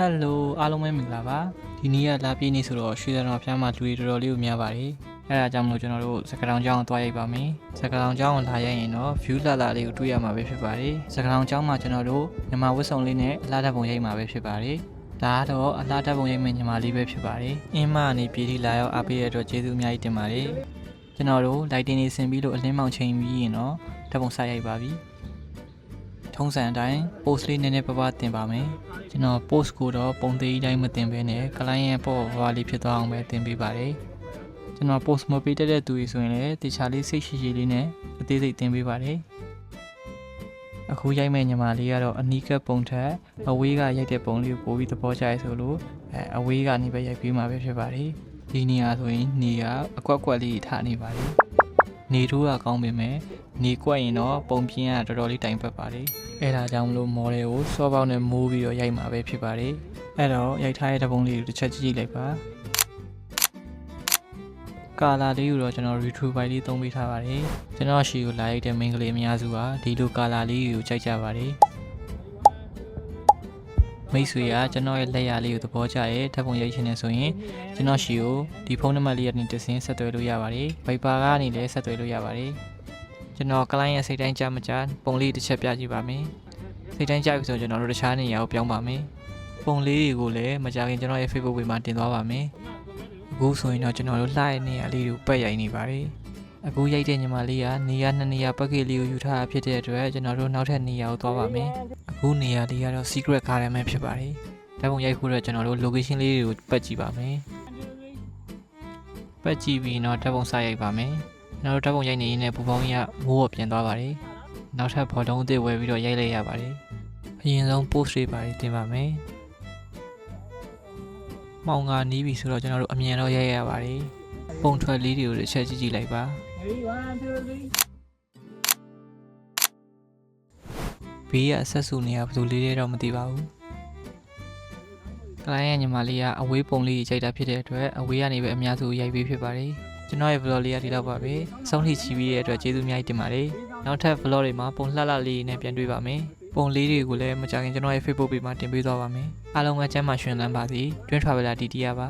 Hello အားလုံးပဲမင်္ဂလာပါဒီနေ့ကလာပြည့်နေ့ဆိုတော့ရွှေစံတော်ဖျားမှာလူတွေတော်တော်လေးကိုများပါတယ်အဲ့ဒါကြောင့်မလို့ကျွန်တော်တို့စကလောင်ကျောင်းကိုသွားရိုက်ပါမယ်စကလောင်ကျောင်းကိုလာရိုက်ရင်တော့ view လာလာလေးကိုတွေ့ရမှာပဲဖြစ်ပါတယ်စကလောင်ကျောင်းမှာကျွန်တော်တို့မြန်မာဝတ်စုံလေးနဲ့အလားတပုံရိုက်မှာပဲဖြစ်ပါတယ်ဒါကတော့အလားတပုံရိုက်မယ့်ညီမလေးပဲဖြစ်ပါတယ်အင်းမအနေပြည်ထိလာရောက်အားပေးတဲ့အတွက်ကျေးဇူးအများကြီးတင်ပါတယ်ကျွန်တော်တို့ lighting တွေဆင်ပြီးလို့အလင်းမောင်ချိန်ပြီးရင်တော့ဓာတ်ပုံစရိုက်ပါပြီထုံးစံအတိုင်း post လေးနည်းနည်းပါးပါးတင်ပါမယ်ကျွန်တော် post ကိုတော့ပုံသေးအတိုင်းမတင်ဘဲနဲ့ client ရဲ့ပေါ်ဘာလေးဖြစ်သွားအောင်ပဲတင်ပေးပါတယ်ကျွန်တော် post မပေးတတ်တဲ့သူတွေဆိုရင်လည်းတခြားလေးစိတ်ရှိရှိလေးနဲ့အသေးစိတ်တင်ပေးပါတယ်အခုရိုက်မဲ့ညီမလေးကတော့အနီးကပ်ပုံထက်အဝေးကရိုက်တဲ့ပုံလေးကိုပိုပြီးသဘောကျရဲဆိုလို့အဝေးကနေပဲရိုက်ပေးမှာပဲဖြစ်ပါတယ်ဒီနေရာဆိုရင်နေရာအကွက်ကွက်လေးထားနေပါတယ်နေထိုးတာကောင်းပေမဲ့နေကွက်ရင်တော့ပုံပြင်းကတော်တော်လေးတိုင်ပတ်ပါတယ်အဲ့ဒါကြောင့်မလို့မော်ဒယ်ကိုစောပေါက်နဲ့မိုးပြီးတော့ရိုက်မှာပဲဖြစ်ပါတယ်အဲ့တော့ရိုက်ထားတဲ့ပုံလေးကိုတစ်ချက်ကြည့်လိုက်ပါကာလာလေးကိုတော့ကျွန်တော် retro by လေးသုံးပေးထားပါတယ်ကျွန်တော်ရှီကိုလာရိုက်တဲ့ main ကလေးအများစုကဒီလိုကာလာလေးကိုကြိုက်ကြပါတယ်မိတ်ဆွေကကျွန်တော်ရဲ့လက်ရလေးကိုသဘောကျရဲဓာတ်ပုံရိုက်ချင်နေဆိုရင်ကျွန်တော်ရှီကိုဒီဖုန်းနံပါတ်လေးကနေတစ်ဆင့်ဆက်သွယ်လို့ရပါတယ် Viber ကနေလည်းဆက်သွယ်လို့ရပါတယ်ကျွန်တော် client ရဲ့စိတ်တိုင်းကြမကြပုံလေးတစ်ချက်ပြကြည့်ပါမယ်စိတ်တိုင်းကြပြီဆိုကျွန်တော်တို့တခြားနေရာကိုပြောင်းပါမယ်ပုံလေးတွေကိုလည်းမကြခင်ကျွန်တော်ရဲ့ Facebook page မှာတင်သွားပါမယ်အခုဆိုရင်တော့ကျွန်တော်တို့လှတဲ့နေရာလေးကိုပတ်ရိုက်နေပါတယ်အခုရိုက်တဲ့ညီမလေးကနေရာ2နေရာပတ်ကေလေးကိုယူထားတာဖြစ်တဲ့အတွက်ကျွန်တော်တို့နောက်ထပ်နေရာကိုသွားပါမယ်အခုနေရာလေးကတော့ secret garden ပဲဖြစ်ပါတယ်ဓာတ်ပုံရိုက်ဖို့တော့ကျွန်တော်တို့ location လေးတွေကိုပတ်ကြည့်ပါမယ်ပတ်ကြည့်ပြီးတော့ဓာတ်ပုံစရိုက်ပါမယ်ကျွန်တော်တို့ဓာတ်ပုံရိုက်နေရင်လည်းပူပေါင်းကြီးကမိုးပေါ်ပြန်သွားပါတယ်နောက်ထပ်ဘော်တုံးအသစ်ဝယ်ပြီးတော့ရိုက်လိုက်ရပါတယ်အရင်ဆုံး post တွေပါတယ်တင်ပါမယ်မောင်ကနီးပြီဆိုတော့ကျွန်တော်တို့အမြန်တော့ရိုက်ရပါတယ်ပုံထွက်လေးတွေကိုတစ်ချက်ကြည့်ကြည့်လိုက်ပါဘေးကအဆက်စုနေရဘယ်သူလေးတွေတော့မသိပါဘူးကလိုင်းရဲ့ညီမလေးကအဝေးပုံလေးကြီးကြိုက်တာဖြစ်တဲ့အတွက်အဝေးကနေပဲအများစုရိုက်ပေးဖြစ်ပါတယ်ကျွန်တော်ရဲ့ vlog လေးကဒီတော့ပါပဲစောင့်ထိချီပြီးတဲ့အတွက်ကျေးဇူးအများကြီးတင်ပါတယ်နောက်ထပ် vlog တွေမှာပုံလှလှလေးနဲ့ပြန်တွေ့ပါမယ်ပုံလေးတွေကိုလည်းမကြခင်ကျွန်တော်ရဲ့ Facebook page မှာတင်ပေးသွားပါမယ်အားလုံးကကျမ်းမာရှင်လန်းပါစေတွင်း traveler တီတီရပါ